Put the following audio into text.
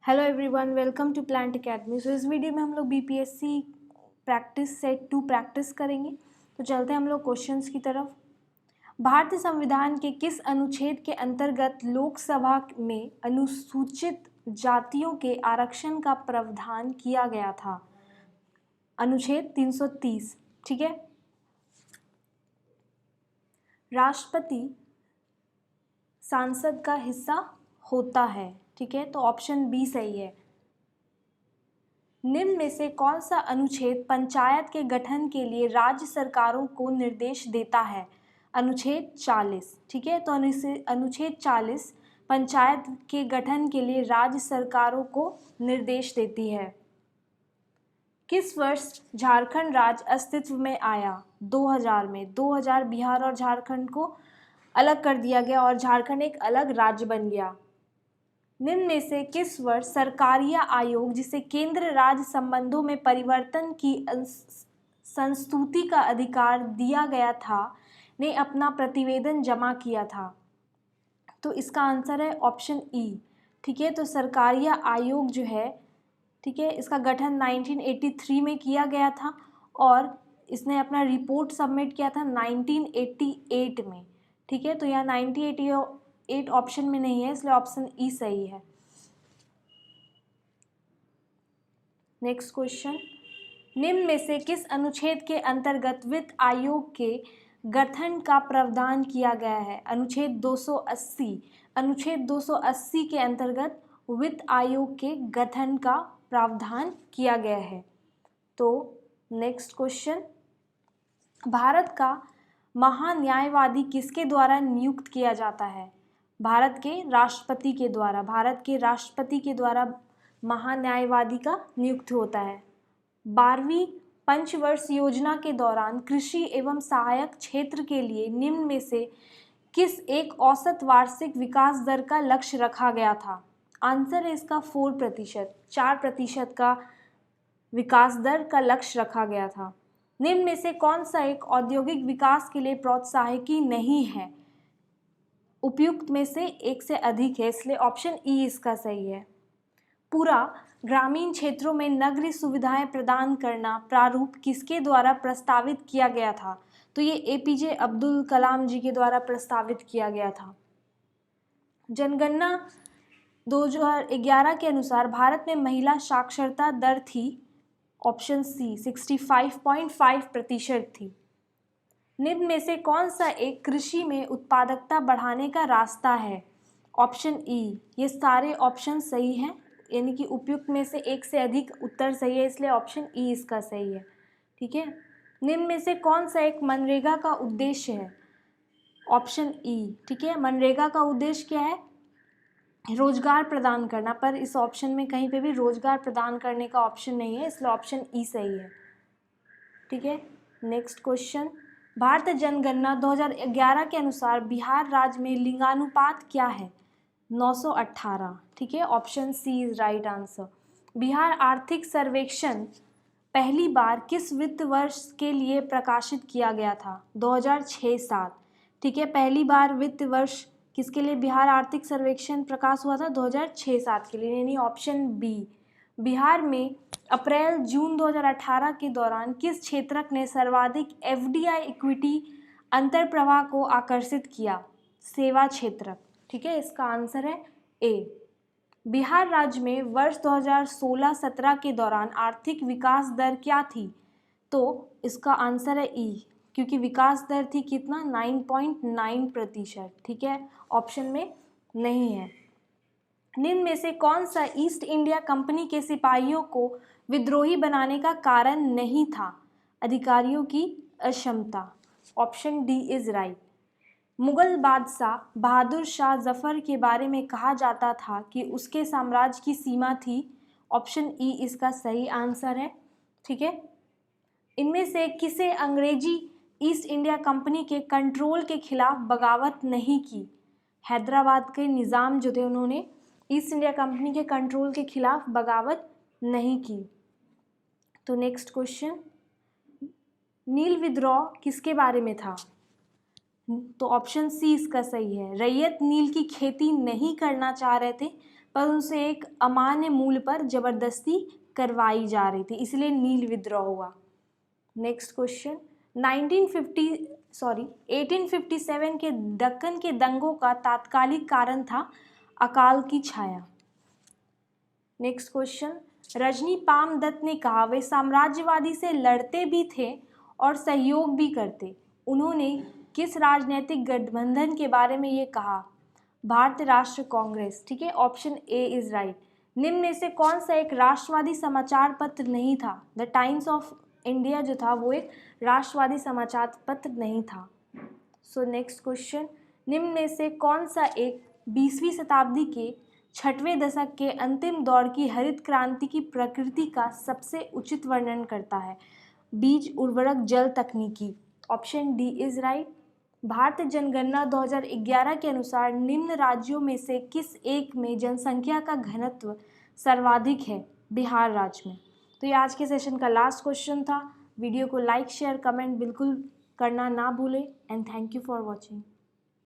Hello everyone, welcome to plant academy. So इस video में हम लोग बीपीएससी प्रैक्टिस सेट 2 प्रैक्टिस करेंगे। तो चलते हैं हम लोग क्वेश्चंस की तरफ। भारतीय संविधान के किस अनुच्छेद के अंतर्गत लोकसभा में अनुसूचित जातियों के आरक्षण का प्रावधान किया गया था? अनुच्छेद 330। ठीक है। राष्ट्रपति सांसद का हिस्सा होता है। ठीक है, तो ऑप्शन बी सही है। निम्न में से कौन सा अनुच्छेद पंचायत के गठन के लिए राज्य सरकारों को निर्देश देता है? अनुच्छेद 40। ठीक है, तो अनुच्छेद 40 पंचायत के गठन के लिए राज्य सरकारों को निर्देश देती है। किस वर्ष झारखंड राज्य अस्तित्व में आया? 2000 में। 2000 बिहार और झारखंड को अलग कर दिया गया और झारखंड एक अलग राज्य बन गया। निम्न में से किस वर्ष सरकारिया आयोग, जिसे केंद्र राज्य संबंधों में परिवर्तन की संस्तुति का अधिकार दिया गया था, ने अपना प्रतिवेदन जमा किया था? तो इसका आंसर है ऑप्शन ई। ठीक है, तो सरकारिया आयोग जो है, ठीक है, इसका गठन 1983 में किया गया था और इसने अपना रिपोर्ट सबमिट किया था 1988 में। ठीक है, तो यहाँ 1988 ऑप्शन में नहीं है, इसलिए ऑप्शन ई सही है। नेक्स्ट क्वेश्चन, निम्न में से किस अनुच्छेद के अंतर्गत वित्त आयोग के गठन का प्रावधान किया गया है? अनुच्छेद 280। अनुच्छेद 280 के अंतर्गत वित्त आयोग के गठन का प्रावधान किया गया है। तो नेक्स्ट क्वेश्चन, भारत का महान्यायवादी किसके द्वारा नियुक्त किया जाता है? भारत के राष्ट्रपति के द्वारा। भारत के राष्ट्रपति के द्वारा महान्यायवादी का नियुक्त होता है। 12वीं पंचवर्ष योजना के दौरान कृषि एवं सहायक क्षेत्र के लिए निम्न में से किस एक औसत वार्षिक विकास दर का लक्ष्य रखा गया था? आंसर है इसका 4%, 4% का विकास दर का लक्ष्य रखा गया था। निम्न में से कौन सा एक औद्योगिक विकास के लिए प्रोत्साहकी नहीं है? उपयुक्त में से एक से अधिक है, इसलिए ऑप्शन ई इसका सही है। पूरा ग्रामीण क्षेत्रों में नगरीय सुविधाएं प्रदान करना प्रारूप किसके द्वारा प्रस्तावित किया गया था? तो ये एपीजे अब्दुल कलाम जी के द्वारा प्रस्तावित किया गया था। जनगणना 2011 के अनुसार भारत में महिला साक्षरता दर थी, ऑप्शन सी 65.5% थी। निम्न में से कौन सा एक कृषि में उत्पादकता बढ़ाने का रास्ता है? Option E. ये सारे ऑप्शन सही हैं, यानी कि उपयुक्त में से एक से अधिक उत्तर सही है, इसलिए ऑप्शन ई इसका सही है। ठीक है, निम्न में से कौन सा एक मनरेगा का उद्देश्य है? Option E. ठीक है, मनरेगा का उद्देश्य क्या है? रोजगार प्रदान करना, पर इस ऑप्शन में कहीं पे भी रोजगार प्रदान करने का ऑप्शन नहीं है, इसलिए ऑप्शन ई सही है। ठीक है, नेक्स्ट क्वेश्चन, भारतीय जनगणना 2011 के अनुसार बिहार राज्य में लिंगानुपात क्या है? 918। ठीक है, option C is right answer. Bihar आर्थिक सर्वेक्षण पहली बार किस वित्त वर्ष के लिए प्रकाशित किया गया था? 2006-07। ठीक है, पहली बार वित्त वर्ष किसके लिए बिहार आर्थिक सर्वेक्षण प्रकाश हुआ था? 2006-07 के लिए, यानी ऑप्शन बी। बिहार में अप्रैल जून 2018 के दौरान किस क्षेत्रक ने सर्वाधिक एफडीआई इक्विटी अंतर्प्रवाह को आकर्षित किया? सेवा क्षेत्रक। ठीक है, इसका आंसर है ए। बिहार राज्य में वर्ष 2016-17 के दौरान आर्थिक विकास दर क्या थी? तो इसका आंसर है ई, क्योंकि विकास दर थी कितना? 9.9%। ठीक है, ऑप्शन में नहीं है। निम्न में से कौन सा ईस्ट इंडिया कंपनी के सिपाहियों को विद्रोही बनाने का कारण नहीं था? अधिकारियों की अक्षमता। Option D is right. Mughal बादशाह बहादुर शाह जफर के बारे में कहा जाता था कि उसके साम्राज्य की सीमा थी, ऑप्शन ई इसका सही आंसर है। ठीक है, इनमें से किसे अंग्रेजी ईस्ट इंडिया कंपनी के कंट्रोल के खिलाफ बगावत नहीं की? हैदराबाद के निज़ाम जो थे, उन्होंने ईस्ट इंडिया कंपनी के कंट्रोल के खिलाफ बगावत नहीं की। तो नेक्स्ट क्वेश्चन, नील विद्रोह किसके बारे में था? तो ऑप्शन सी इसका सही है। रैयत नील की खेती नहीं करना चाह रहे थे, पर उनसे एक अमान्य मूल्य पर जबरदस्ती करवाई जा रही थी, इसलिए नील विद्रोह हुआ। नेक्स्ट क्वेश्चन, 1857 के दक्कन के दंगों का तात्कालिक कारण था अकाल की छाया। नेक्स्ट क्वेश्चन, रजनी पामदत्त ने कहा वे साम्राज्यवादी से लड़ते भी थे और सहयोग भी करते। उन्होंने किस राजनीतिक गठबंधन के बारे में ये कहा? भारतीय राष्ट्रीय कांग्रेस। ठीक है, ऑप्शन ए इज राइट। निम्न में से कौन सा एक राष्ट्रवादी समाचार पत्र नहीं था? द टाइम्स ऑफ इंडिया जो था वो एक राष्ट्रवादी समाचार पत्र नहीं था। सो नेक्स्ट क्वेश्चन, निम्न में से कौन सा एक 20वीं शताब्दी के 6वें दशक के अंतिम दौर की हरित क्रांति की प्रकृति का सबसे उचित वर्णन करता है? बीज उर्वरक जल तकनीकी। Option D is right. भारतीय जनगणना 2011 के अनुसार निम्न राज्यों में से किस एक में जनसंख्या का घनत्व सर्वाधिक है? बिहार राज्य में। तो ये आज के सेशन का लास्ट क्वेश्चन था। वीडियो को लाइक शेयर कमेंट बिल्कुल करना ना भूलें and thank you for watching.